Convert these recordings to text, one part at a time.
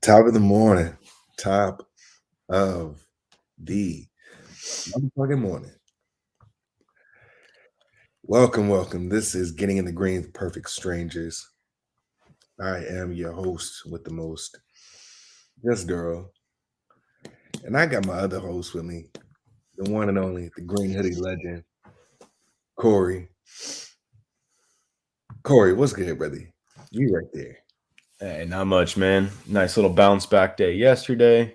Top of the morning. Top of the motherfucking morning. Welcome. This is Getting in the Green with Perfect Strangers. I am your host with the most, this girl. And I got my other host with me, the one and only, the green hoodie legend, Corey. Corey, what's good, brother? You right there. Hey, not much, man. Nice little bounce back day yesterday.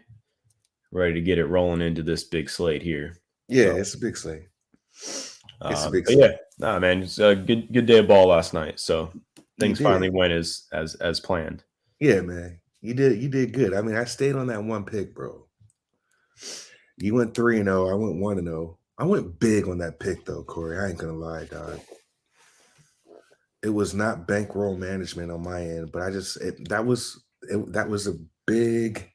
Ready to get it rolling into this big slate here. Yeah, So, it's a big slate. It's a big but yeah, slate. man, it's a good day of ball last night. So You things finally did. went as planned. Yeah, man. You did good. I mean, I stayed on that one pick, bro. You went 3-0. I went 1-0. I went big on that pick though, Corey. I ain't gonna lie, dog. It was not bankroll management on my end, but that was a big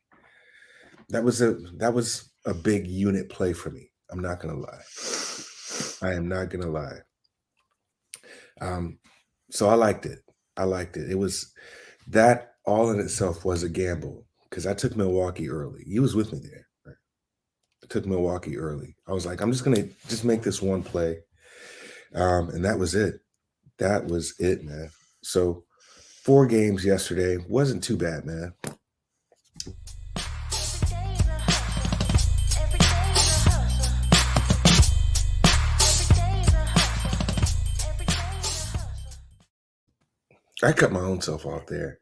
that was a big unit play for me. I'm not gonna lie. I am not gonna lie. So I liked it. It was that all in itself was a gamble because I took Milwaukee early. You was with me there. Right? I took Milwaukee early. I was like, I'm just gonna just make this one play. And that was it. That was it, man. So 4 games yesterday wasn't too bad, man. I cut my own self off there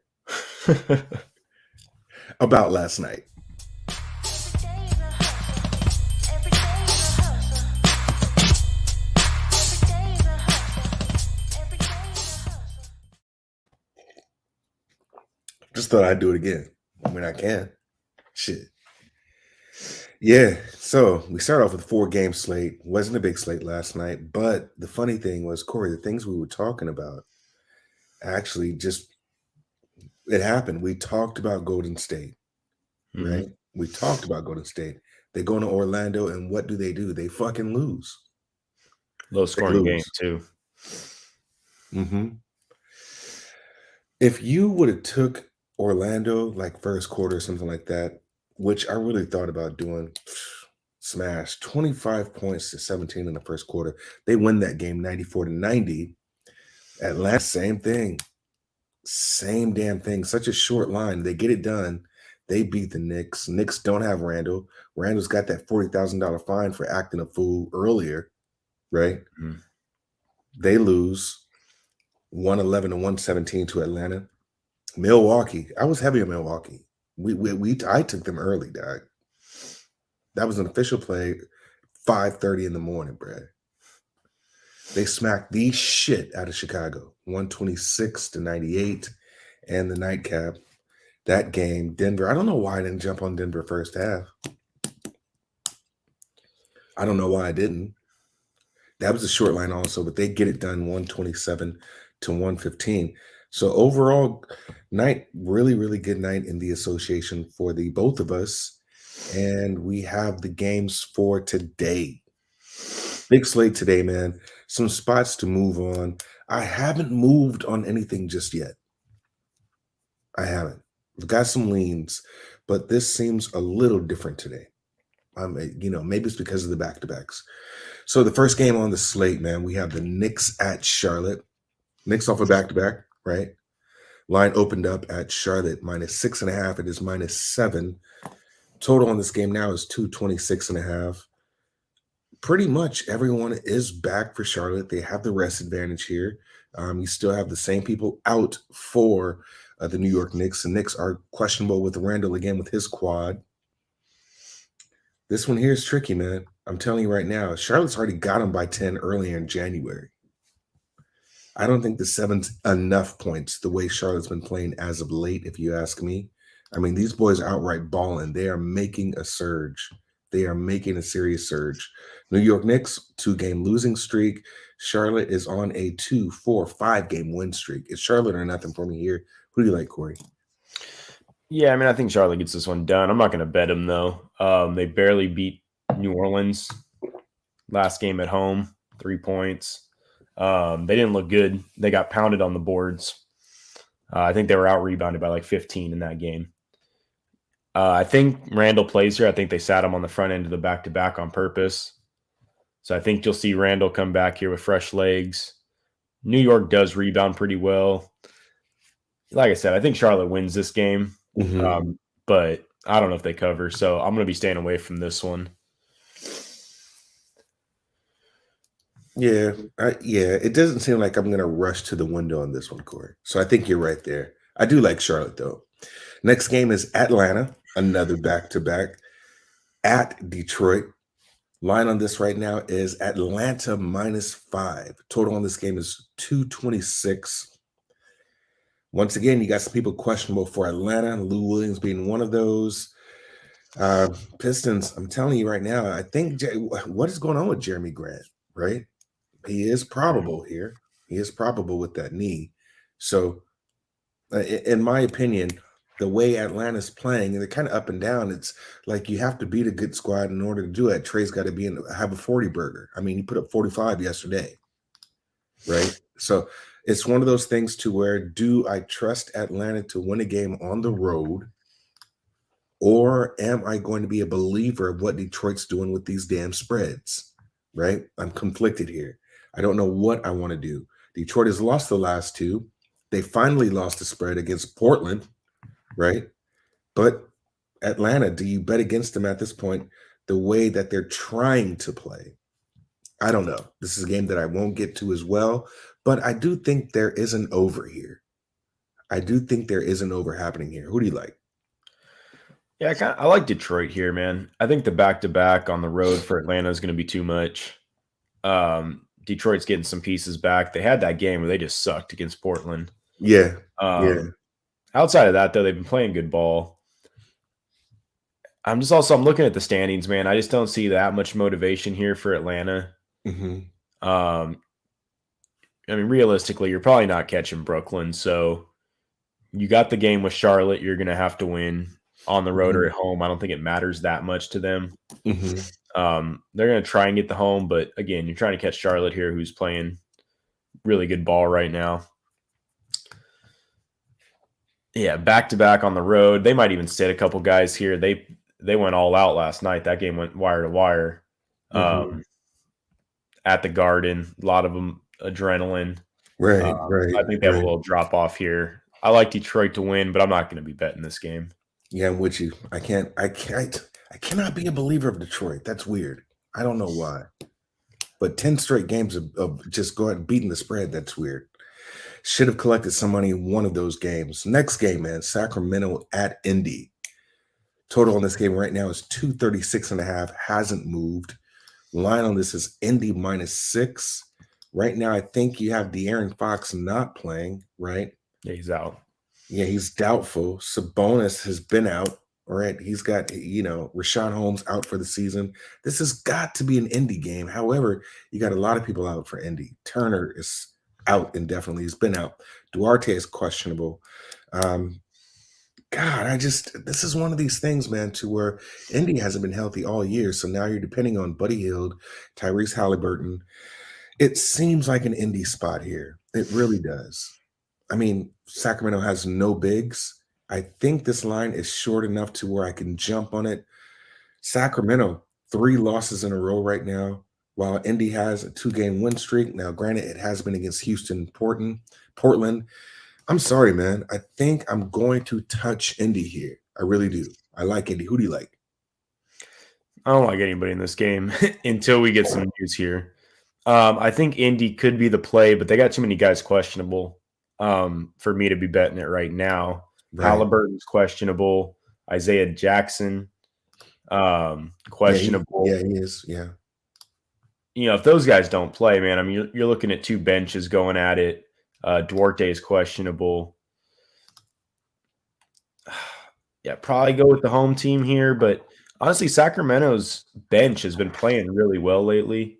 about last night. Just thought I'd do it again. I mean, I can. Shit. Yeah. So we started off with a 4-game slate. Wasn't a big slate last night, but the funny thing was, Corey, the things we were talking about actually just it happened. We talked about Golden State, right? We talked about Golden State. They go to Orlando, and what do? They fucking lose. Low They scoring game lose. too. Mm-hmm. If you would have took Orlando like first quarter or something like that, which I really thought about doing, smash 25 points to 17 in the first quarter. They win that game 94-90. Atlanta, same thing. Same damn thing. Such a short line. They get it done. They beat the Knicks. Knicks don't have Randall. Randall's got that $40,000 fine for acting a fool earlier, right? Mhm. They lose 111 to 117 to Atlanta. Milwaukee. I was heavy on Milwaukee. I took them early, dog. That was an official play, 5:30 in the morning, bruh. They smacked the shit out of Chicago, 126-98, and the nightcap. That game, Denver. I don't know why I didn't jump on Denver first half. I don't know why I didn't. That was a short line also, but they get it done 127 to 115. So overall, night, really, really good night in the association for the both of us. And we have the games for today. Big slate today, man. Some spots to move on. I haven't moved on anything just yet. I haven't. I've got some leans, but this seems a little different today. Maybe it's because of the back-to-backs. So the first game on the slate, man, we have the Knicks at Charlotte. Knicks off a back-to-back, right? Line opened up at Charlotte -6.5. It is -7. Total on this game now is 226.5. Pretty much everyone is back for Charlotte. They have the rest advantage here. You still have the same people out for the New York Knicks. The Knicks are questionable with Randall again with his quad. This one here is tricky, man. I'm telling you right now, Charlotte's already got him by 10 earlier in January. I don't think the 7's enough points the way Charlotte's been playing as of late, if you ask me. I mean, these boys are outright balling. They are making a surge. They are making a serious surge. New York Knicks, 2-game losing streak. Charlotte is on a 2, 4, 5-game win streak. It's Charlotte or nothing for me here. Who do you like, Corey? Yeah, I mean, I think Charlotte gets this one done. I'm not going to bet them though. They barely beat New Orleans last game at home, 3 points. They didn't look good. They got pounded on the boards. I think they were out rebounded by like 15 in that game. I think Randall plays here. I think they sat him on the front end of the back-to-back on purpose. So I think you'll see Randall come back here with fresh legs. New York does rebound pretty well. Like I said, I think Charlotte wins this game, Hmm. but I don't know if they cover. So I'm going to be staying away from this one. Yeah, it doesn't seem like I'm gonna rush to the window on this one, Corey. So I think you're right there. I do like Charlotte though. Next game is Atlanta, another back to back at Detroit. Line on this right now is Atlanta -5. Total on this game is 226. Once again, you got some people questionable for Atlanta, Lou Williams being one of those. Pistons, I'm telling you right now, I think what is going on with Jeremy Grant, right? He is probable here. He is probable with that knee. So, in my opinion, the way Atlanta's playing, and they're kind of up and down. It's like you have to beat a good squad in order to do it. Trey's got to have a 40 burger. I mean, he put up 45 yesterday, right? So it's one of those things to where do I trust Atlanta to win a game on the road, or am I going to be a believer of what Detroit's doing with these damn spreads? Right? I'm conflicted here. I don't know what I want to do. Detroit has lost the last two. They finally lost the spread against Portland, right? But Atlanta, do you bet against them at this point the way that they're trying to play? I don't know. This is a game that I won't get to as well, but I do think there is an over here. I do think there is an over happening here. Who do you like? Yeah, I like Detroit here, man. I think the back-to-back on the road for Atlanta is going to be too much. Detroit's getting some pieces back. They had that game where they just sucked against Portland. Yeah. Yeah. Outside of that, though, they've been playing good ball. I'm looking at the standings, man. I just don't see that much motivation here for Atlanta. Hmm. I mean, realistically, you're probably not catching Brooklyn. So you got the game with Charlotte. You're going to have to win on the road or at home. I don't think it matters that much to them. Hmm. They're going to try and get the home. But again, you're trying to catch Charlotte here, who's playing really good ball right now. Yeah, back-to-back on the road. They might even sit a couple guys here. They went all out last night. That game went wire to wire. At the Garden, a lot of them adrenaline. Right, right. I think they have a little drop off here. I like Detroit to win, but I'm not going to be betting this game. Yeah, I'm with you. I cannot be a believer of Detroit. That's weird. I don't know why. But 10 straight games of just going and beating the spread, that's weird. Should have collected some money in one of those games. Next game, man, Sacramento at Indy. Total on this game right now is 236.5. Hasn't moved. Line on this is Indy -6. Right now, I think you have De'Aaron Fox not playing, right? Yeah, he's out. Yeah, he's doubtful. Sabonis has been out. All right. He's got, Rashawn Holmes out for the season. This has got to be an Indy game. However, you got a lot of people out for Indy. Turner is out indefinitely. He's been out. Duarte is questionable. This is one of these things, man, to where Indy hasn't been healthy all year. So now you're depending on Buddy Hield, Tyrese Halliburton. It seems like an Indy spot here. It really does. I mean, Sacramento has no bigs. I think this line is short enough to where I can jump on it. Sacramento, 3 losses in a row right now, while Indy has a 2-game win streak. Now, granted, it has been against Houston, Portland. I'm sorry, man. I think I'm going to touch Indy here. I really do. I like Indy. Who do you like? I don't like anybody in this game until we get some news here. I think Indy could be the play, but they got too many guys questionable for me to be betting it right now. Right. Halliburton's questionable. Isaiah Jackson, questionable. Yeah, he is. Yeah. If those guys don't play, man, I mean, you're looking at 2 benches going at it. Duarte is questionable. Yeah, probably go with the home team here, but honestly, Sacramento's bench has been playing really well lately.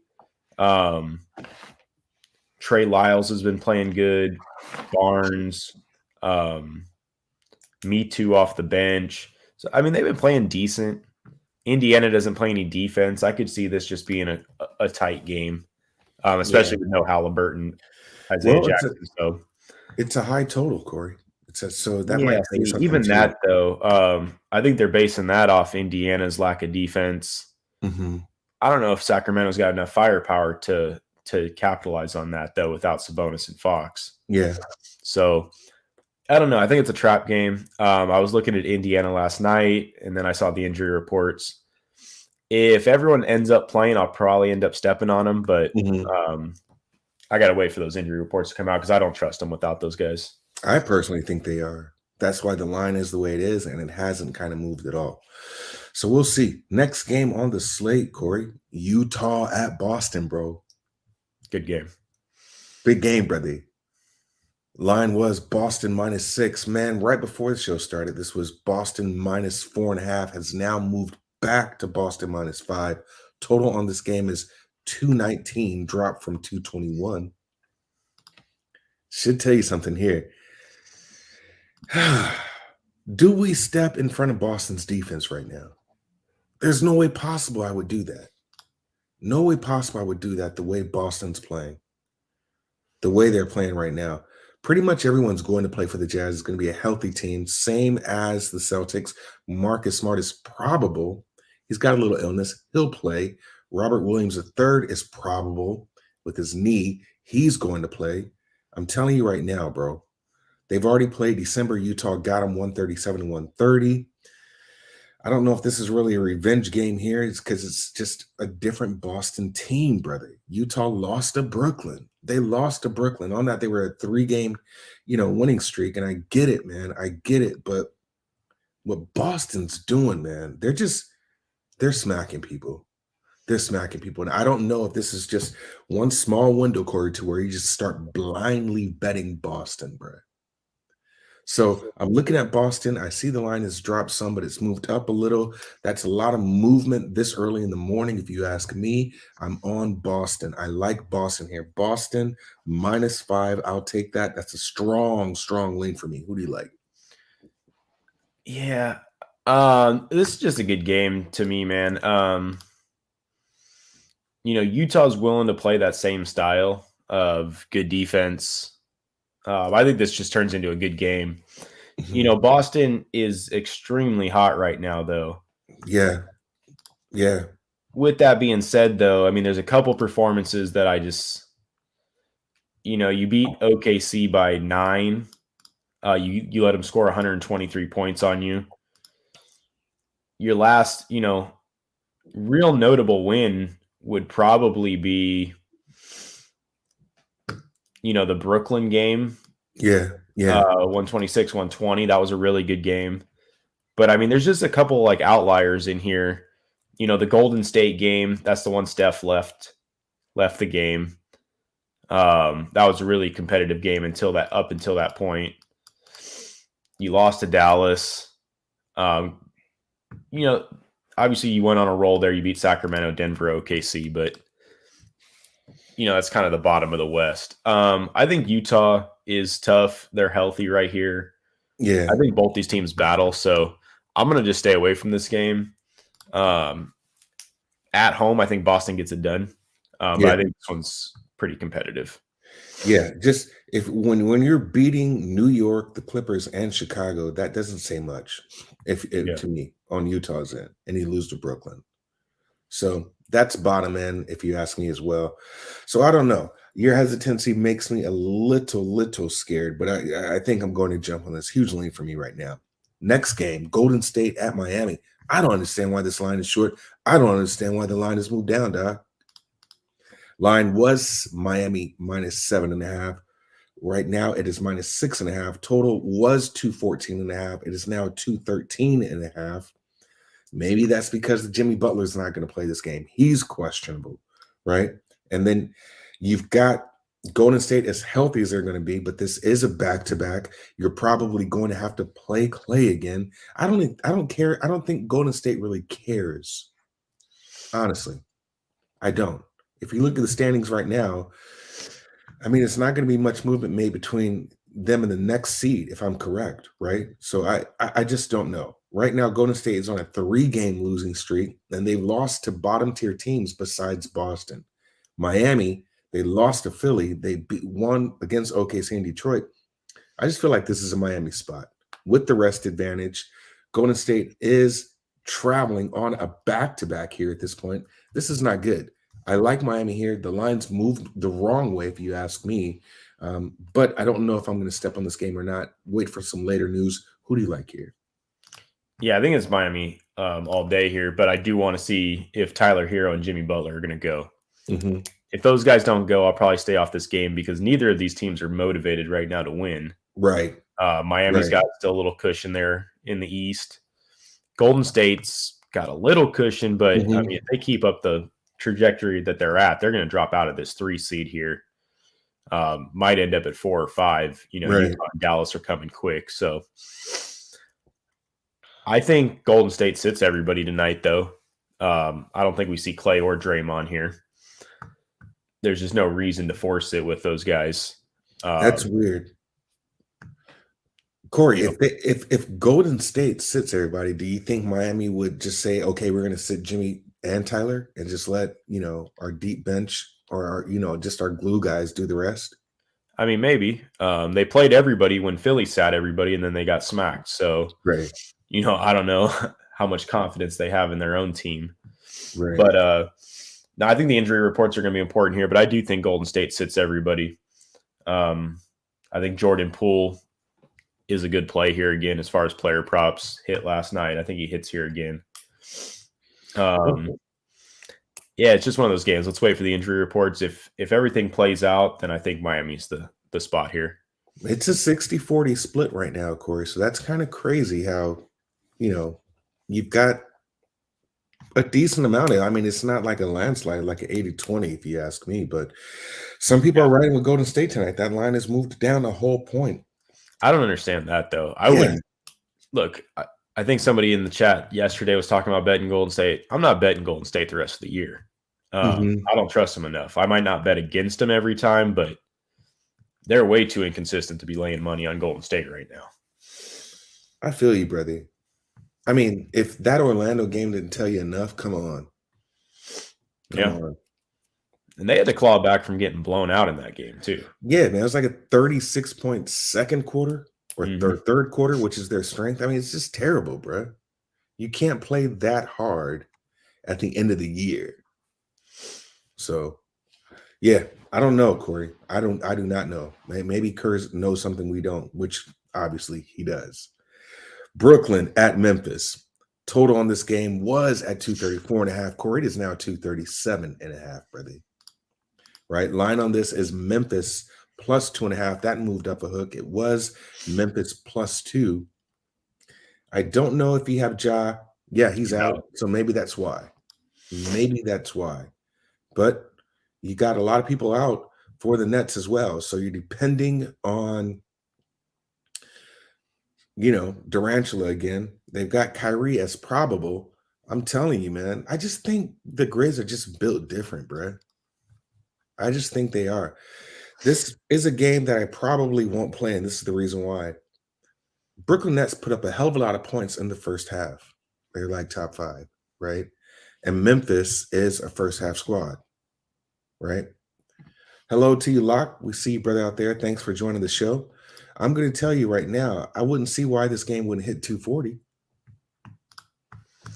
Trey Lyles has been playing good. Barnes, Me Too off the bench. So, I mean, they've been playing decent. Indiana doesn't play any defense. I could see this just being a tight game, especially with no Halliburton, Isaiah Jackson. So it's a high total, Corey. So that Yeah, might say see, something even too. that though, I think they're basing that off Indiana's lack of defense. Hmm. I don't know if Sacramento's got enough firepower to capitalize on that though without Sabonis and Fox. Yeah. So I don't know. I think it's a trap game. I was looking at Indiana last night, and then I saw the injury reports. If everyone ends up playing, I'll probably end up stepping on them, but Hmm. um, I got to wait for those injury reports to come out because I don't trust them without those guys. I personally think they are. That's why the line is the way it is, and it hasn't kind of moved at all. So we'll see. Next game on the slate, Corey. Utah at Boston, bro. Good game. Big game, brother. Line was Boston -6. Man, right before the show started, this was Boston -4.5. Has now moved back to Boston -5. Total on this game is 219, dropped from 221. Should tell you something here. Do we step in front of Boston's defense right now? There's no way possible I would do that. No way possible I would do that the way Boston's playing, the way they're playing right now. Pretty much everyone's going to play for the Jazz. It's going to be a healthy team, same as the Celtics. Marcus Smart is probable. He's got a little illness. He'll play. Robert Williams III is probable with his knee. He's going to play. I'm telling you right now, bro. They've already played December. Utah got them 137 to 130. I don't know if this is really a revenge game here. It's because it's just a different Boston team, brother. Utah lost to Brooklyn. They lost to Brooklyn. On that, they were a 3-game, winning streak. And I get it, man. I get it. But what Boston's doing, man, they're smacking people. They're smacking people. And I don't know if this is just one small window, Corey, to where you just start blindly betting Boston, bro. So I'm looking at Boston. I see the line has dropped some, but it's moved up a little. That's a lot of movement this early in the morning. If you ask me, I'm on Boston. I like Boston here. Boston -5. I'll take that. That's a strong, strong lean for me. Who do you like? Yeah. This is just a good game to me, man. Utah's willing to play that same style of good defense. I think this just turns into a good game. Mhm. Boston is extremely hot right now, though. Yeah. Yeah. With that being said, though, I mean, there's a couple performances that I just, you beat OKC by 9. You let them score 123 points on you. Your last, real notable win would probably be, the Brooklyn game, Yeah. Yeah. 126, 120. That was a really good game. But I mean, there's just a couple like outliers in here. The Golden State game, that's the one Steph left the game. That was a really competitive game up until that point. You lost to Dallas. Um, obviously you went on a roll there. You beat Sacramento, Denver, OKC, but that's kind of the bottom of the West. I think Utah is tough. They're healthy right here. Yeah. I think both these teams battle, so I'm going to just stay away from this game. At home, I think Boston gets it done, but Yeah. I think this one's pretty competitive. Yeah, just if when you're beating New York, the Clippers, and Chicago, that doesn't say much. If Yeah. to me on Utah's end, and you lose to Brooklyn, so that's bottom end, if you ask me as well. So I don't know. Your hesitancy makes me a little scared, but I think I'm going to jump on this huge lean for me right now. Next game, Golden State at Miami. I don't understand why this line is short. I don't understand why the line has moved down, dog. Line was Miami -7.5. Right now, it is -6.5. Total was 214.5. It is now 213.5. Maybe that's because Jimmy Butler's not going to play this game. He's questionable, right? And then you've got Golden State as healthy as they're going to be, but this is a back-to-back. You're probably going to have to play Clay again. I don't care. I don't think Golden State really cares. Honestly, I don't. If you look at the standings right now, I mean, it's not going to be much movement made between them and the next seed, if I'm correct, right? So I just don't know. Right now, Golden State is on a 3-game losing streak, and they've lost to bottom tier teams besides Boston. Miami, they lost to Philly. They won against OKC and Detroit. I just feel like this is a Miami spot with the rest advantage. Golden State is traveling on a back-to-back here at this point. This is not good. I like Miami here. The lines moved the wrong way, if you ask me. But I don't know if I'm going to step on this game or not. Wait for some later news. Who do you like here? Yeah, I think it's Miami all day here, but I do want to see if Tyler Hero and Jimmy Butler are going to go. Mm-hmm. If those guys don't go, I'll probably stay off this game because neither of these teams are motivated right now to win. Right. Miami's got still a little cushion there in the East. Golden State's got a little cushion, but I mean, if they keep up the trajectory that they're at, they're going to drop out of this 3 seed here. Might end up at 4 or 5. You know, Utah and Dallas are coming quick. So I think Golden State sits everybody tonight, though. I don't think we see Clay or Draymond here. There's just no reason to force it with those guys. That's weird. Corey, if Golden State sits everybody, do you think Miami would just say, okay, we're going to sit Jimmy and Tyler and just let, our deep bench or our, just our glue guys do the rest? I mean, maybe. They played everybody when Philly sat everybody and then they got smacked. So, right. I don't know how much confidence they have in their own team. Right. But no, I think the injury reports are going to be important here, but I do think Golden State sits everybody. I think Jordan Poole is a good play here again as far as player props. Hit last night. I think he hits here again. Yeah, it's just one of those games. Let's wait for the injury reports. If everything plays out, then I think Miami's the spot here. It's a 60-40 split right now, Corey. So that's kind of crazy how, you've got a decent amount of, I mean, it's not like a landslide, like an 80-20, if you ask me, but some people are riding with Golden State tonight. That line has moved down a whole point. I don't understand that, though. I wouldn't look. I think somebody in the chat yesterday was talking about betting Golden State. I'm not betting Golden State the rest of the year. I don't trust them enough. I might not bet against them every time, but they're way too inconsistent to be laying money on Golden State right now. I feel you, brother. I mean, if that Orlando game didn't tell you enough, come on. Come on. And they had to claw back from getting blown out in that game, too. Yeah, man. It was like a 36-point second quarter or third quarter, which is their strength. I mean, it's just terrible, bro. You can't play that hard at the end of the year. So, yeah, I don't know, Corey. I do not know. Maybe Kerr knows something we don't, which obviously he does. Brooklyn at Memphis. Total on this game was at 234.5. Corey, it is now 237.5, brother. Right? Line on this is Memphis plus 2.5. That moved up a hook. It was Memphis plus 2. I don't know if you have Ja. Yeah, he's out. So maybe that's why. But you got a lot of people out for the Nets as well. So you're depending on, Durantula again. They've got Kyrie as probable. I'm telling you, man. I just think the Grizz are just built different, bro. I just think they are. This is a game that I probably won't play, and this is the reason why. Brooklyn Nets put up a hell of a lot of points in the first half. They're like top 5, right? And Memphis is a first half squad, right? Hello to you, Locke. We see you, brother, out there. Thanks for joining the show. I'm going to tell you right now, I wouldn't see why this game wouldn't hit 240.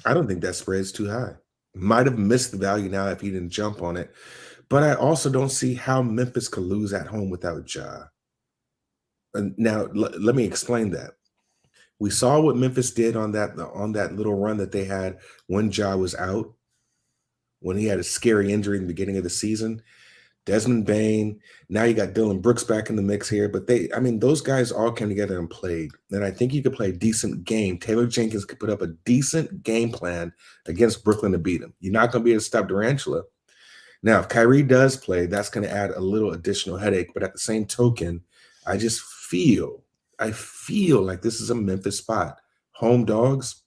I don't think that spread's too high. Might have missed the value now if he didn't jump on it. But I also don't see how Memphis could lose at home without Ja. And now, let me explain that. We saw what Memphis did on that little run that they had when Ja was out, when he had a scary injury in the beginning of the season. Desmond Bane. Now you got Dylan Brooks back in the mix here. But those guys all came together and played. And I think you could play a decent game. Taylor Jenkins could put up a decent game plan against Brooklyn to beat him. You're not going to be able to stop Durantula. Now, if Kyrie does play, that's going to add a little additional headache. But at the same token, I feel like this is a Memphis spot. Home dogs,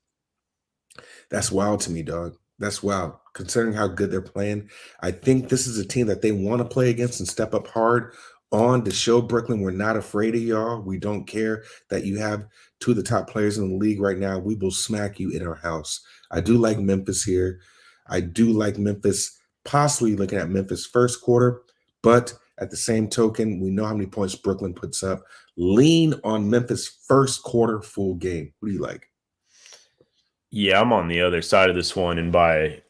that's wild to me, dog. That's wild. Considering how good they're playing, I think this is a team that they want to play against and step up hard on to show Brooklyn we're not afraid of y'all. We don't care that you have two of the top players in the league right now. We will smack you in our house. I do like Memphis here. I do like Memphis, possibly looking at Memphis first quarter, but At the same token, we know how many points Brooklyn puts up. Lean on Memphis first quarter full game. Who do you like? Yeah, I'm on the other side of this one and by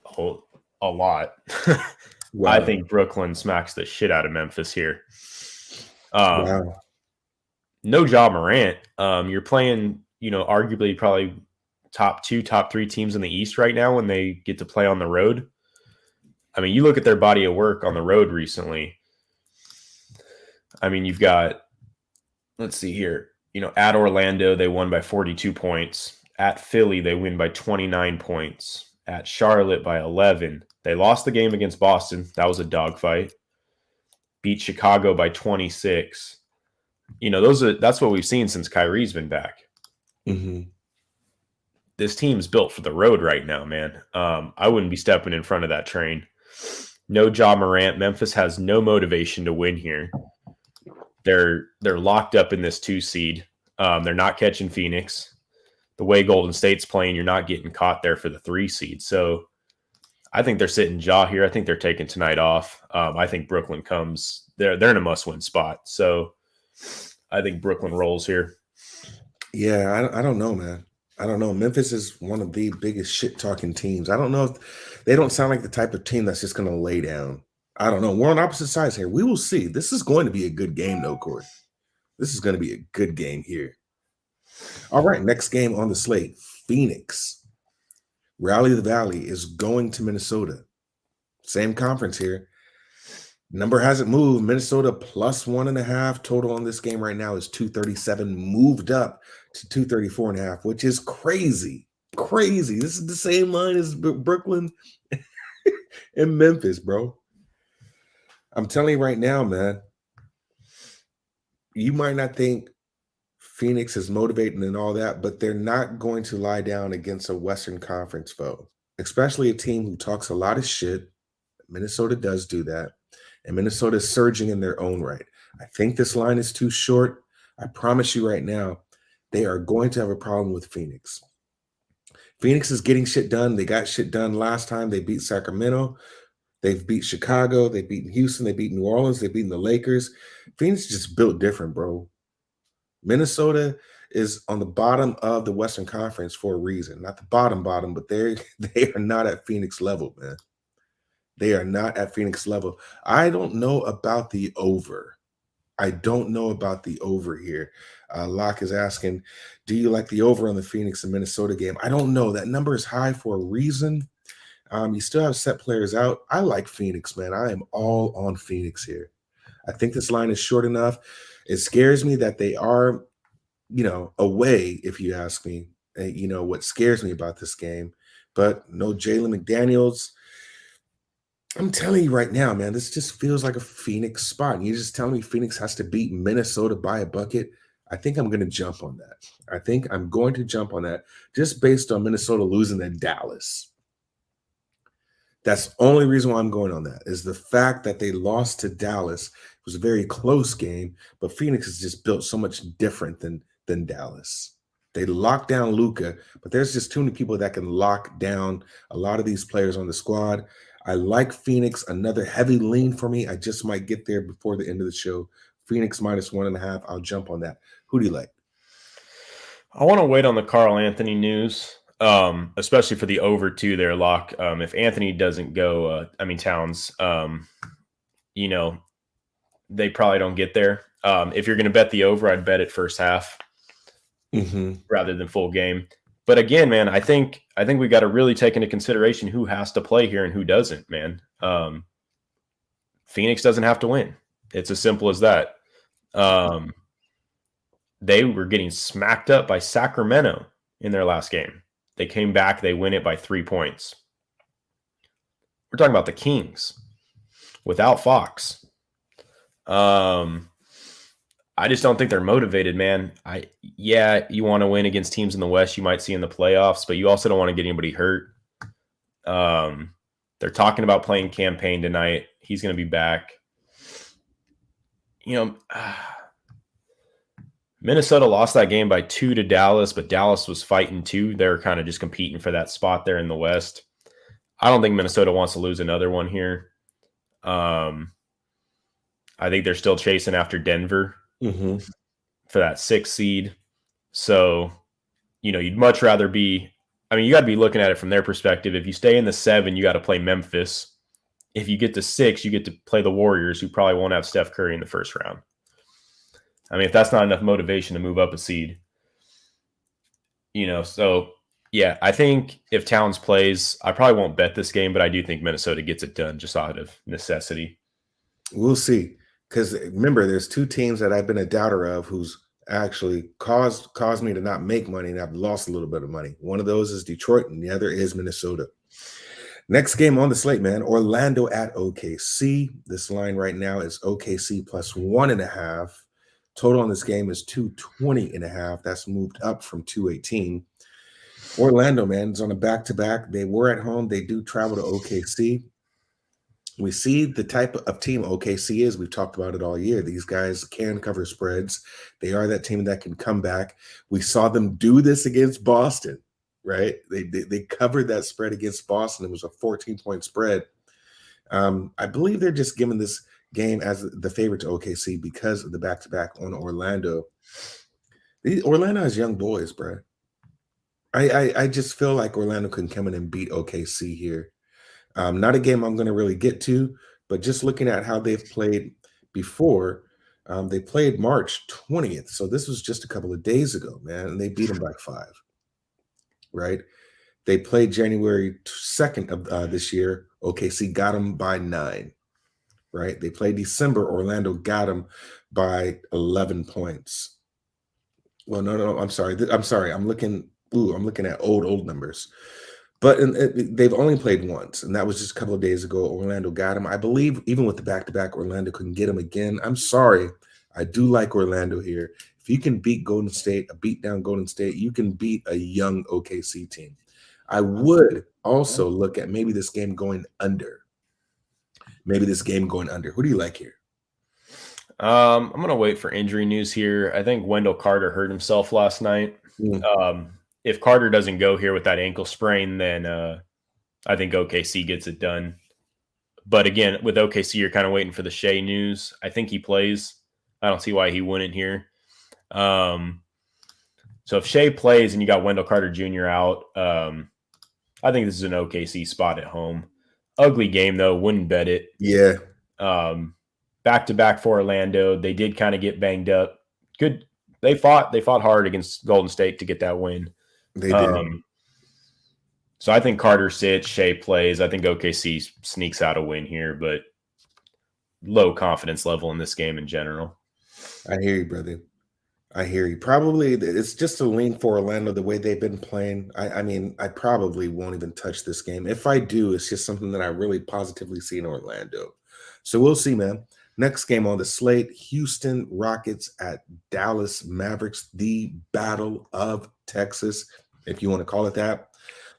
a lot. I Wow. think Brooklyn smacks the shit out of Memphis here. Um, Wow. no Ja Morant. You're playing, arguably probably top 2, top 3 teams in the East right now when they get to play on the road. I mean, you look at their body of work on the road recently. I mean, you've got, let's see here, at Orlando, they won by 42 points. At Philly, they win by 29 points. At Charlotte by 11. They lost the game against Boston. That was a dogfight. Beat Chicago by 26. That's what we've seen since Kyrie's been back. Mm-hmm. This team's built for the road right now, man. I wouldn't be stepping in front of that train. No Ja Morant. Memphis has no motivation to win here. They're locked up in this 2 seed. They're not catching Phoenix. The way Golden State's playing, you're not getting caught there for the 3 seed. So I think they're sitting Ja here. I think they're taking tonight off. I think Brooklyn comes. They're in a must-win spot. So I think Brooklyn rolls here. Yeah, I don't know, man. I don't know. Memphis is one of the biggest shit-talking teams. I don't know if they don't sound like the type of team that's just going to lay down. I don't know. We're on opposite sides here. We will see. This is going to be a good game, though, Corey. This is going to be a good game here. All right, next game on the slate. Phoenix. Rally the Valley is going to Minnesota. Same conference here. Number hasn't moved. Minnesota plus 1.5 total on this game right now is 237, moved up to 234.5, which is crazy. Crazy. This is the same line as Brooklyn and Memphis, bro. I'm telling you right now, man, you might not think Phoenix is motivating and all that, but they're not going to lie down against a Western Conference foe, especially a team who talks a lot of shit. Minnesota does do that. And Minnesota is surging in their own right. I think this line is too short. I promise you right now, they are going to have a problem with Phoenix. Phoenix is getting shit done. They got shit done last time. They beat Sacramento. They've beat Chicago. They've beaten Houston. They beat New Orleans. They've beaten the Lakers. Phoenix just built different, bro. Minnesota is on the bottom of the Western Conference for a reason. Not the bottom, but they are not at Phoenix level, man. They are not at Phoenix level. I don't know about the over. I don't know about the over here. Locke is asking, do you like the over on the Phoenix and Minnesota game? I don't know. That number is high for a reason. You still have set players out. I like Phoenix, man. I am all on Phoenix here. I think this line is short enough. It scares me that they are, away, if you ask me. What scares me about this game. But no Jalen McDaniels. I'm telling you right now, man, this just feels like a Phoenix spot. And you're just telling me Phoenix has to beat Minnesota by a bucket. I think I'm going to jump on that. I think I'm going to jump on that just based on Minnesota losing to Dallas. That's the only reason why I'm going on that is the fact that they lost to Dallas. It was a very close game, but Phoenix is just built so much different than Dallas. They locked down Luka, but there's just too many people that can lock down a lot of these players on the squad. I like Phoenix, another heavy lean for me. I just might get there before the end of the show. Phoenix minus 1.5. I'll jump on that. Who do you like? I want to wait on the Carl Anthony news, especially for the over 2 there, Lock. If Anthony doesn't go, Towns, they probably don't get there. If you're going to bet the over, I'd bet it first half rather than full game. But again, man, I think we got to really take into consideration who has to play here and who doesn't, man. Phoenix doesn't have to win. It's as simple as that. They were getting smacked up by Sacramento in their last game. They came back. They win it by 3 points. We're talking about the Kings without Fox. I just don't think they're motivated, man. You want to win against teams in the West you might see in the playoffs, but you also don't want to get anybody hurt. They're talking about playing Campaign tonight. He's going to be back. Minnesota lost that game by 2 to Dallas, but Dallas was fighting too. They're kind of just competing for that spot there in the West. I don't think Minnesota wants to lose another one here. I I think they're still chasing after Denver Mm-hmm. for that 6th seed. So, you'd much rather be. I mean, you got to be looking at it from their perspective. If you stay in the 7, you got to play Memphis. If you get to 6, you get to play the Warriors, who probably won't have Steph Curry in the first round. I mean, if that's not enough motivation to move up a seed, so yeah, I think if Towns plays, I probably won't bet this game, but I do think Minnesota gets it done just out of necessity. We'll see. Because remember, there's 2 teams that I've been a doubter of who's actually caused me to not make money, and I've lost a little bit of money. One of those is Detroit, and the other is Minnesota. Next game on the slate, man. Orlando at OKC. This line right now is OKC plus 1.5. Total on this game is 220.5. That's moved up from 218. Orlando, man, is on a back-to-back. They were at home. They do travel to OKC. We see the type of team OKC is. We've talked about it all year. These guys can cover spreads. They are that team that can come back. We saw them do this against Boston, right? They covered that spread against Boston. It was a 14-point spread. I believe they're just giving this game as the favorite to OKC because of the back-to-back on Orlando. Orlando has young boys, bro. I just feel like Orlando can come in and beat OKC here. Not a game I'm going to really get to, but just looking at how they've played before, they played March 20th. So this was just a couple of days ago, man, and they beat them by 5, right? They played January 2nd of this year. OKC got them by 9, right? They played December. Orlando got them by 11 points. Well, no, I'm sorry. I'm looking at old numbers. But they've only played once, and that was just a couple of days ago. Orlando got him. I believe even with the back-to-back, Orlando couldn't get him again. I'm sorry. I do like Orlando here. If you can beat Golden State, a beat down Golden State, you can beat a young OKC team. I would also look at maybe this game going under. Who do you like here? I'm going to wait for injury news here. I think Wendell Carter hurt himself last night. If Carter doesn't go here with that ankle sprain, then I think OKC gets it done. But again, with OKC, you're kind of waiting for the Shea news. I think he plays. I don't see why he wouldn't here. So if Shea plays and you got Wendell Carter Jr. out, I think this is an OKC spot at home. Ugly game, though. Wouldn't bet it. Yeah. Back-to-back for Orlando. They did kind of get banged up. Good. They fought hard against Golden State to get that win. They did. So I think Carter sits, Shea plays. I think OKC sneaks out a win here, but low confidence level in this game in general. I hear you, brother. I hear you. Probably it's just a lean for Orlando the way they've been playing. I mean, I probably won't even touch this game. If I do, it's just something that I really positively see in Orlando. So we'll see, man. Next game on the slate, Houston Rockets at Dallas Mavericks, the Battle of Texas, if you want to call it that.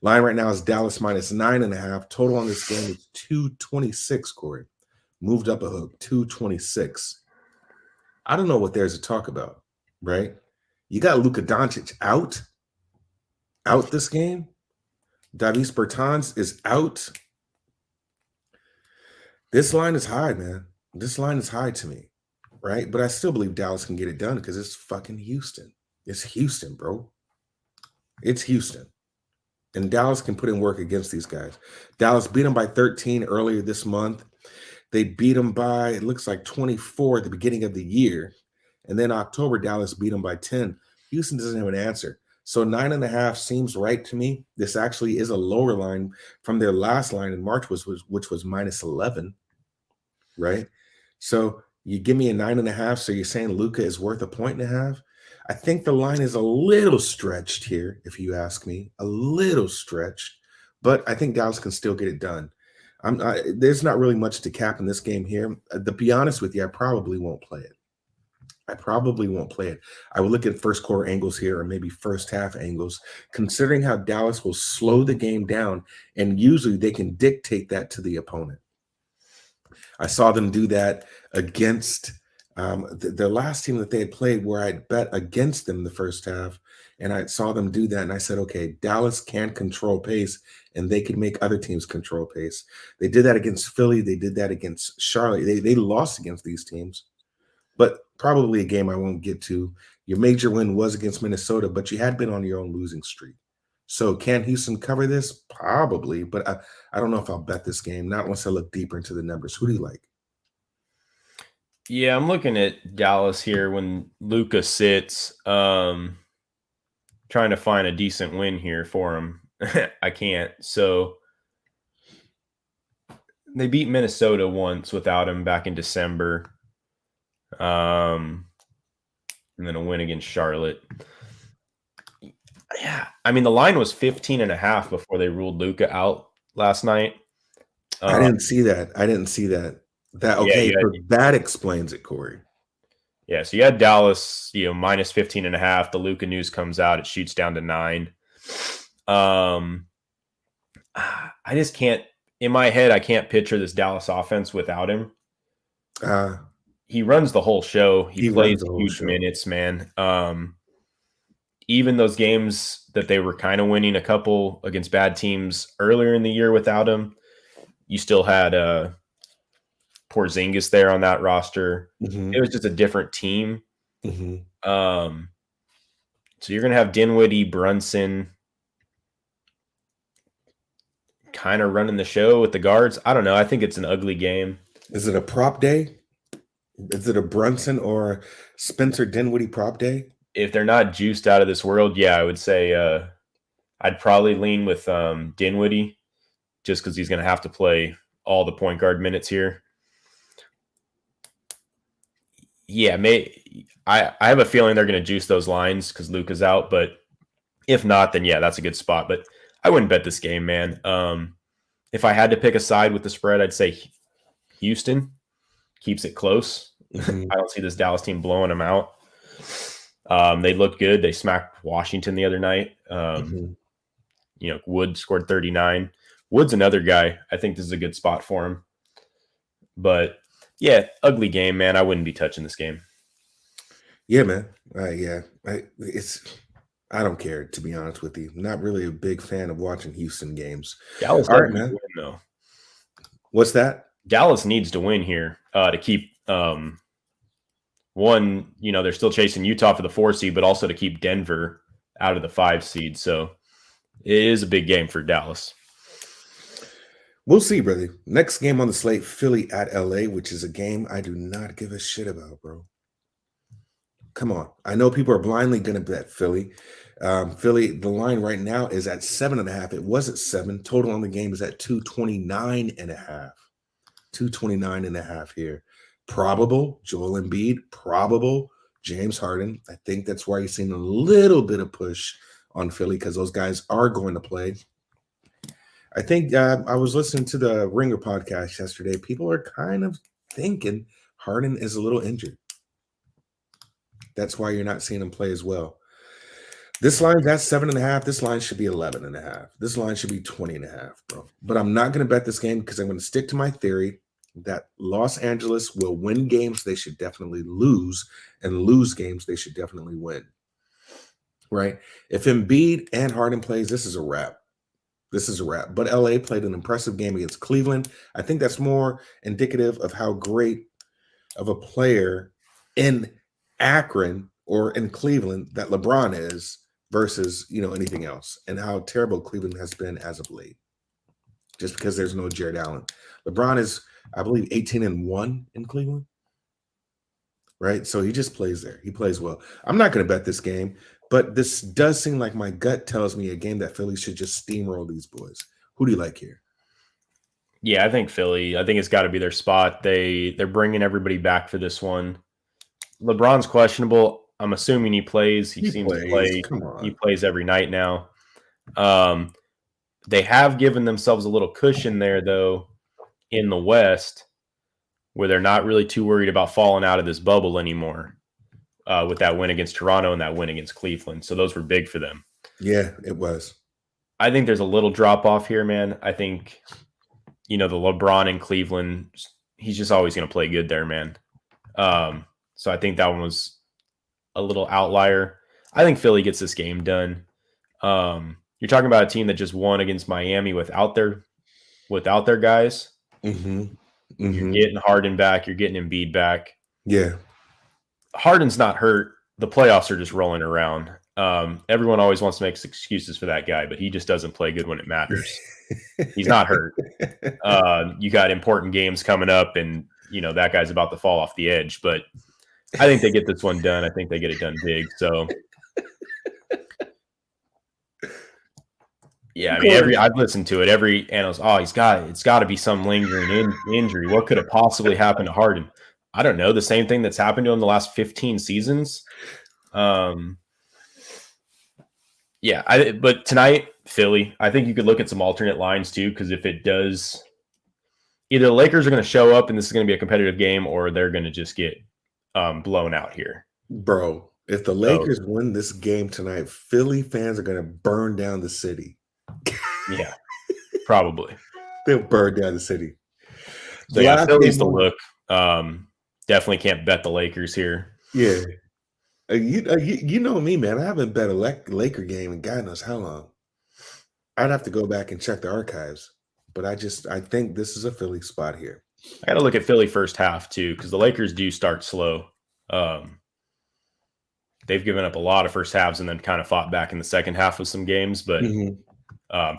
Line right now is Dallas minus 9.5. Total on this game is 226, Corey. Moved up a hook, 226. I don't know what there's to talk about, right? You got Luka Doncic out this game. Davis Bertans is out. This line is high, man. This line is high to me, right? But I still believe Dallas can get it done because it's fucking Houston. It's Houston, bro. It's Houston. And Dallas can put in work against these guys. Dallas beat them by 13 earlier this month. They beat them by, it looks like 24 at the beginning of the year. And then October, Dallas beat them by 10. Houston doesn't have an answer. So 9.5 seems right to me. This actually is a lower line from their last line in March, which was minus 11, right? So you give me a 9.5. So you're saying Luka is worth 1.5? I think the line is a little stretched here, if you ask me, a little stretched. But I think Dallas can still get it done. There's not really much to cap in this game here. To be honest with you, I probably won't play it. I would look at first quarter angles here or maybe first half angles, considering how Dallas will slow the game down, and usually they can dictate that to the opponent. I saw them do that against the last team that they had played where I'd bet against them the first half, And I saw them do that, and I said, okay, Dallas can control pace, and they can make other teams control pace. They did that against Philly. They did that against Charlotte. They lost against these teams, but probably a game I won't get to. Your major win was against Minnesota, but you had been on your own losing streak. So can Houston cover this? Probably, but I don't know if I'll bet this game. Not once I look deeper into the numbers. Who do you like? Yeah, I'm looking at Dallas here when Luka sits. Trying to find a decent win here for him. I can't. So they beat Minnesota once without him back in December. And then a win against Charlotte. Yeah. I mean, the line was 15.5 before they ruled Luka out last night. I didn't see that. That okay, yeah, so that explains it, Corey. Yeah, so you had Dallas, minus 15.5. The Luka news comes out, it shoots down to 9. I just can't, in my head, I can't picture this Dallas offense without him. He runs the whole show. He plays huge minutes, man. Even those games that they were kind of winning a couple against bad teams earlier in the year without him, you still had Porzingis there on that roster. Mm-hmm. It was just a different team. Mm-hmm. So you're going to have Dinwiddie, Brunson kind of running the show with the guards. I don't know. I think it's an ugly game. Is it a prop day? Is it a Brunson or Spencer Dinwiddie prop day? If they're not juiced out of this world, yeah, I would say I'd probably lean with Dinwiddie just because he's going to have to play all the point guard minutes here. Yeah, I have a feeling they're going to juice those lines because Luka's out, but if not, then yeah, that's a good spot. But I wouldn't bet this game, man. If I had to pick a side with the spread, I'd say Houston keeps it close. Mm-hmm. I don't see this Dallas team blowing them out. They looked good. They smacked Washington the other night. Wood scored 39. Wood's another guy. I think this is a good spot for him. But yeah, ugly game, man. I wouldn't be touching this game. Yeah, man. I don't care, to be honest with you. I'm not really a big fan of watching Houston games. Dallas all right, man. Win, though. What's that? Dallas needs to win here to keep one. They're still chasing Utah for the 4 seed, but also to keep Denver out of the 5 seed. So it is a big game for Dallas. We'll see, brother. Next game on the slate, Philly at LA, which is a game I do not give a shit about, bro. Come on. I know people are blindly going to bet Philly. Philly, the line right now is at 7.5. It was at 7. Total on the game is at 229.5. 229.5 here. Probable Joel Embiid. Probable James Harden. I think that's why you're seeing a little bit of push on Philly because those guys are going to play. I think I was listening to the Ringer podcast yesterday. People are kind of thinking Harden is a little injured. That's why you're not seeing him play as well. This line, that's 7.5. This line should be 11.5. This line should be 20.5, bro. But I'm not going to bet this game because I'm going to stick to my theory that Los Angeles will win games they should definitely lose and lose games they should definitely win. Right? If Embiid and Harden plays, this is a wrap. This is a wrap. But LA played an impressive game against Cleveland. I think that's more indicative of how great of a player in Akron or in Cleveland that LeBron is versus, anything else, and how terrible Cleveland has been as of late. Just because there's no Jared Allen. LeBron is, I believe, 18-1 in Cleveland. Right? So he just plays there. He plays well. I'm not going to bet this game. But this does seem like my gut tells me a game that Philly should just steamroll these boys. Who do you like here? Yeah, I think Philly. I think it's got to be their spot. They're bringing everybody back for this one. LeBron's questionable. I'm assuming he plays. He seems to play. Come on. He plays every night now. They have given themselves a little cushion there, though, in the West, where they're not really too worried about falling out of this bubble anymore. With that win against Toronto and that win against Cleveland. So those were big for them. Yeah, it was. I think there's a little drop off here, man. I think, the LeBron in Cleveland, he's just always going to play good there, man. So I think that one was a little outlier. I think Philly gets this game done. You're talking about a team that just won against Miami without their guys. Mm-hmm. You're Mm-hmm. getting Harden back. You're getting Embiid back. Yeah. Harden's not hurt. The playoffs are just rolling around. Everyone always wants to make excuses for that guy, but he just doesn't play good when it matters. He's not hurt. You got important games coming up, and that guy's about to fall off the edge. But I think they get this one done. I think they get it done big. So yeah, I mean, I've listened to it. Every analyst, it's got to be some lingering injury. What could have possibly happened to Harden? I don't know. The same thing that's happened to him the last 15 seasons. Yeah, but tonight, Philly, I think you could look at some alternate lines too, because if it does, either the Lakers are going to show up and this is going to be a competitive game, or they're going to just get blown out here. Bro, if the Lakers win this game tonight, Philly fans are going to burn down the city. Yeah, probably. They'll burn down the city. So yeah, Philly's the look. Definitely can't bet the Lakers here. Yeah. You know me, man. I haven't bet a Laker game in God knows how long. I'd have to go back and check the archives. But I think this is a Philly spot here. I got to look at Philly first half too, because the Lakers do start slow. They've given up a lot of first halves and then kind of fought back in the second half of some games. But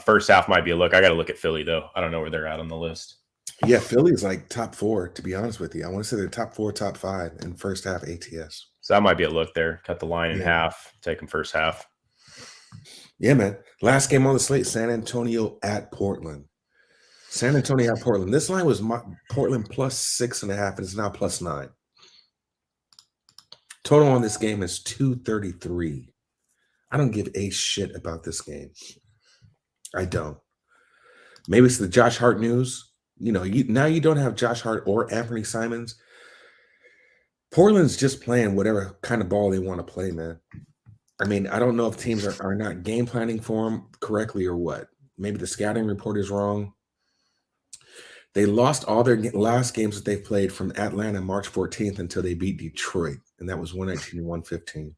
first half might be a look. I got to look at Philly, though. I don't know where they're at on the list. Yeah, Philly's like top 4, to be honest with you. I want to say they're top 4, top 5 in first half ATS. So that might be a look there. Cut the line in half, take them first half. Yeah, man. Last game on the slate, San Antonio at Portland. San Antonio at Portland. This line was Portland plus 6.5, and it's now plus 9. Total on this game is 233. I don't give a shit about this game. I don't. Maybe it's the Josh Hart news. Now you don't have Josh Hart or Anthony Simons. Portland's just playing whatever kind of ball they want to play, man. I mean, I don't know if teams are not game planning for them correctly or what. Maybe the scouting report is wrong. They lost all their last games that they've played from Atlanta March 14th until they beat Detroit, and that was 119-115,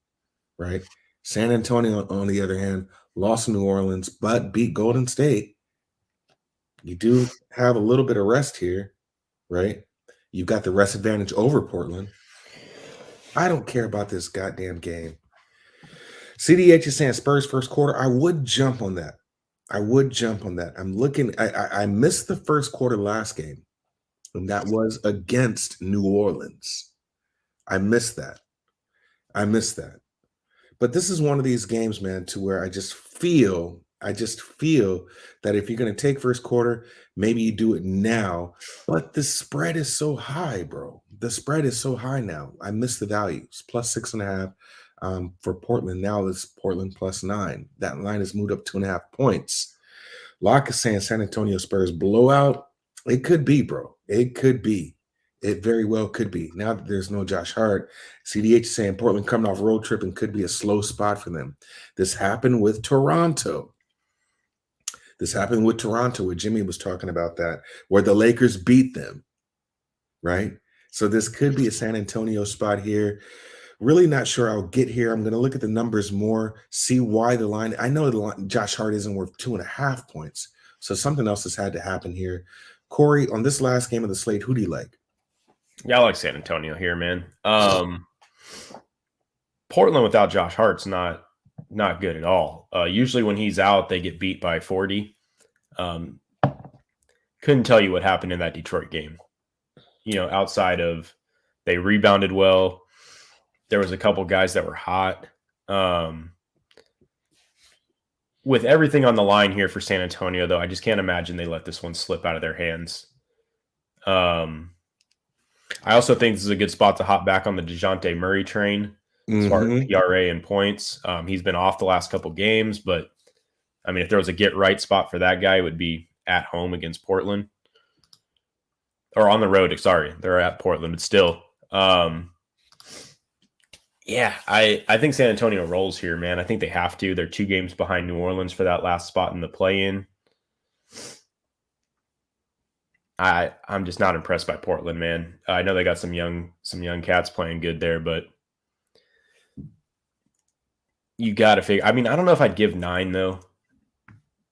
right? San Antonio, on the other hand, lost New Orleans, but beat Golden State. You do have a little bit of rest here, right? You've got the rest advantage over Portland. I don't care about this goddamn game. CDH is saying Spurs first quarter. I would jump on that. I'm looking. I missed the first quarter last game, and that was against New Orleans. I missed that. But this is one of these games, man, to where I just feel that if you're going to take first quarter, maybe you do it now. But the spread is so high, bro. The spread is so high now. I missed the values. Plus 6.5 for Portland. Now it's Portland plus 9. That line has moved up 2.5 points. Locke is saying San Antonio Spurs blowout. It could be, bro. It could be. It very well could be. Now that there's no Josh Hart, CDH is saying Portland coming off road trip and could be a slow spot for them. This happened with Toronto. Where Jimmy was talking about that, where the Lakers beat them, right? So this could be a San Antonio spot here. Really not sure I'll get here. I'm going to look at the numbers more, see why the line. I know Josh Hart isn't worth 2.5 points, so something else has had to happen here. Corey, on this last game of the slate, who do you like? Yeah, I like San Antonio here, man. Portland without Josh Hart's not good at all. Usually when he's out, they get beat by 40. Couldn't tell you what happened in that Detroit game. Outside of they rebounded well. There was a couple guys that were hot. With everything on the line here for San Antonio, though, I just can't imagine they let this one slip out of their hands. I also think this is a good spot to hop back on the DeJounte Murray train as far as PRA and points. He's been off the last couple games, but I mean, if there was a get right spot for that guy, it would be at home against Portland. Or on the road, sorry. They're at Portland, but still. Yeah, I think San Antonio rolls here, man. I think they have to. They're 2 games behind New Orleans for that last spot in the play-in. I'm just not impressed by Portland, man. I know they got some young cats playing good there, but you got to figure. I mean, I don't know if I'd give 9 though,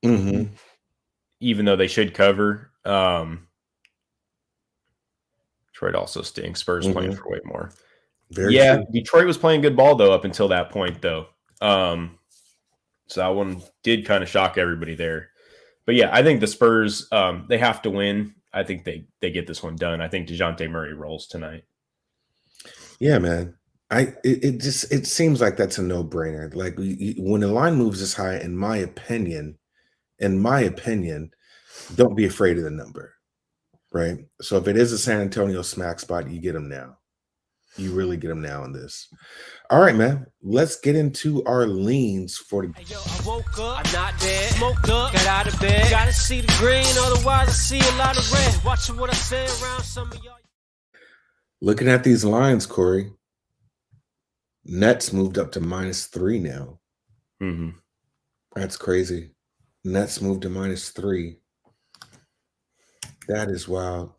Mm-hmm. even though they should cover. Detroit also stinks. Spurs playing Mm-hmm. for way more. Very Yeah, true. Detroit was playing good ball though up until that point though. So that one did kind of shock everybody there. But yeah, I think the Spurs they have to win. I think they get this one done. I think DeJounte Murray rolls tonight. Yeah, man. It seems like that's a no-brainer. Like when the line moves this high, in my opinion, don't be afraid of the number, right? So if it is a San Antonio smack spot, you get them now. You really get them now in this. All right, man. Let's get into our leans for the. Hey, yo, I woke up, I'm not dead. Smoked up, got out of bed. Gotta see the green, otherwise I see a lot of red. Watching what I say around some of y'all. Looking at these lines, Corey, Nets moved up to -3 now. Mm-hmm. That's crazy. Nets moved to -3. That is wild.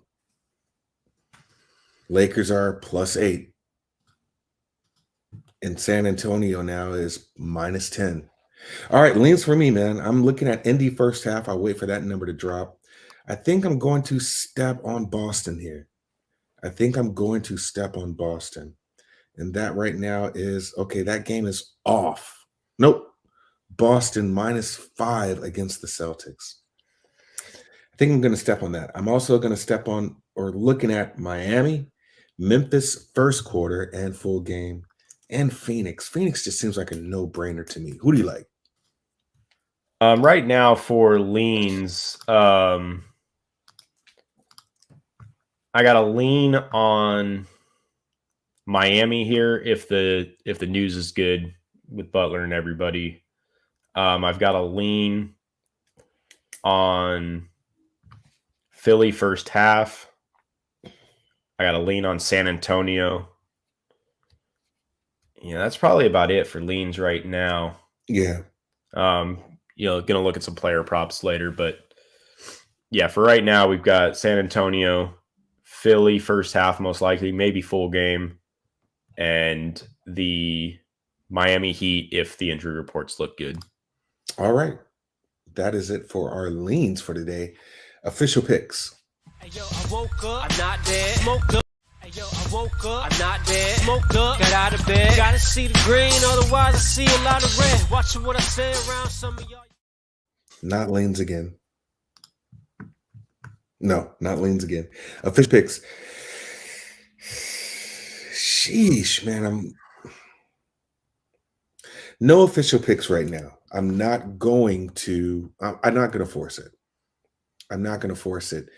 Lakers are +8. And San Antonio now is -10. All right, leans for me, man. I'm looking at Indy first half. I'll wait for that number to drop. I think I'm going to step on Boston here. I think I'm going to step on Boston. And that right now is okay. That game is off. Nope. Boston -5 against the Celtics. I think I'm going to step on that. I'm also going to step on or looking at Miami, Memphis first quarter and full game, and Phoenix. Phoenix just seems like a no-brainer to me. Who do you like? Right now for leans, I got a lean on Miami here if the news is good with Butler and everybody. I've got a lean on Philly first half. I got a lean on San Antonio. Yeah, that's probably about it for leans right now. Yeah. Gonna look at some player props later, but yeah, for right now, we've got San Antonio, Philly first half, most likely, maybe full game, and the Miami Heat if the injury reports look good. All right. That is it for our leans for today. Official picks. Hey, yo, I woke up, I'm not dead. Smoked up. Hey, yo, I woke up, I'm not dead. Smoked up, got out of bed. Gotta see the green, otherwise I see a lot of red. Watching what I say around some of y'all. Not leans again. No, not leans again. Official picks. Sheesh, man. No official picks right now. I'm not going to force it. I'm not going to force it.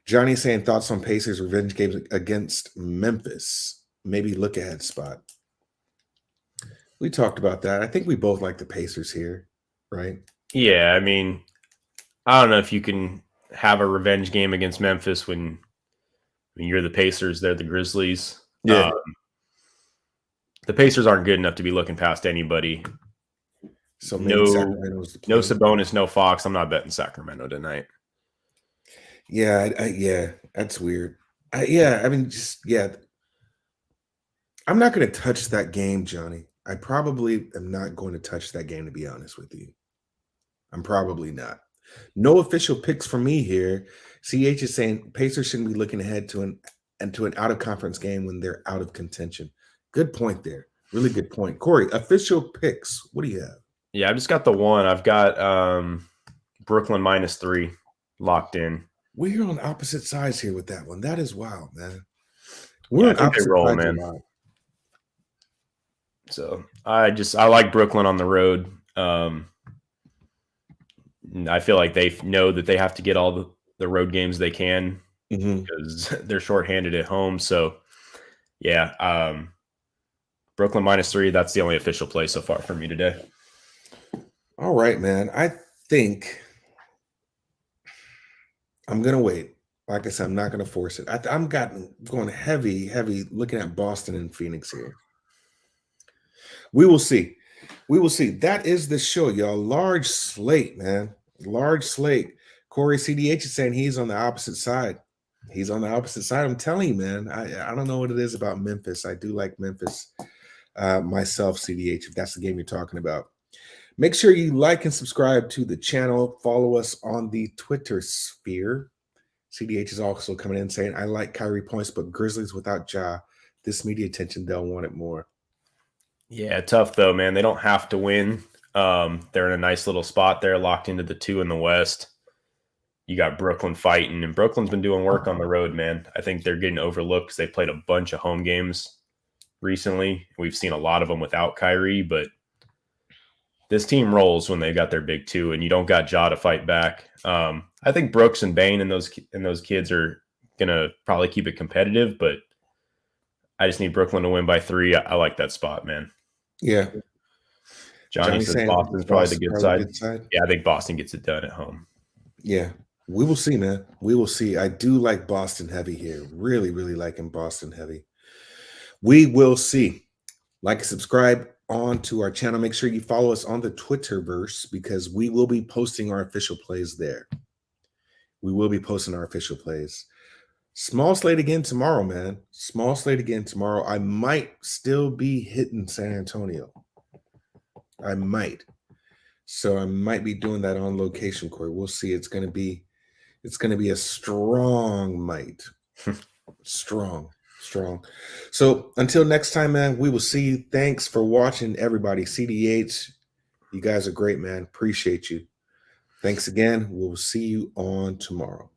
Johnny saying thoughts on Pacers revenge games against Memphis. Maybe look ahead spot. We talked about that. I think we both like the Pacers here, right? Yeah, I mean, I don't know if you can have a revenge game against Memphis when you're the Pacers, they're the Grizzlies. Yeah. The Pacers aren't good enough to be looking past anybody. So maybe Sacramento's the play. No Sabonis, no Fox. I'm not betting Sacramento tonight. Yeah, yeah, that's weird. I'm not going to touch that game, Johnny. I probably am not going to touch that game, to be honest with you. I'm probably not. No official picks for me here. CH is saying Pacers shouldn't be looking ahead to an out-of-conference game when they're out of contention. Good point there. Really good point. Corey, official picks. What do you have? Yeah, I've just got the one. I've got Brooklyn -3 locked in. We're on opposite sides here with that one. That is wild, man. I think they roll, man. So I like Brooklyn on the road. I feel like they know that they have to get all the road games they can because they're shorthanded at home. So yeah, Brooklyn -3. That's the only official play so far for me today. All right, man. I think I'm going to wait. Like I said, I'm not going to force it. I'm going heavy, looking at Boston and Phoenix here. We will see. We will see. That is the show, y'all. Large slate, man. Large slate. Corey CDH is saying he's on the opposite side. He's on the opposite side. I'm telling you, man. I don't know what it is about Memphis. I do like Memphis. myself, CDH, if that's the game you're talking about. Make sure you like and subscribe to the channel. Follow us on the Twitter sphere. CDH is also coming in saying, I like Kyrie points, but Grizzlies without Ja, this media attention, they'll want it more. Yeah, tough though, man. They don't have to win. They're in a nice little spot there, locked into the 2 in the West. You got Brooklyn fighting, and Brooklyn's been doing work on the road, man. I think they're getting overlooked because they played a bunch of home games recently. We've seen a lot of them without Kyrie, but this team rolls when they got their big 2, and you don't got Ja to fight back. I think Brooks and Bane and those kids are gonna probably keep it competitive, but I just need Brooklyn to win by 3. I like that spot, man. Yeah. Johnny says Boston's probably the good side. Yeah, I think Boston gets it done at home. Yeah. We will see, man. We will see. I do like Boston heavy here. Really, really liking Boston heavy. We will see. Like and subscribe on to our channel. Make sure you follow us on the Twitterverse because we will be posting our official plays there. We will be posting our official plays. Small slate again tomorrow, man. Small slate again tomorrow. I might still be hitting San Antonio. I might. So I might be doing that on location, Corey. We'll see. It's going to be a strong might. Strong. So until next time, man, we will see you. Thanks for watching, everybody. CDH, you guys are great, man. Appreciate you. Thanks again. We'll see you on tomorrow.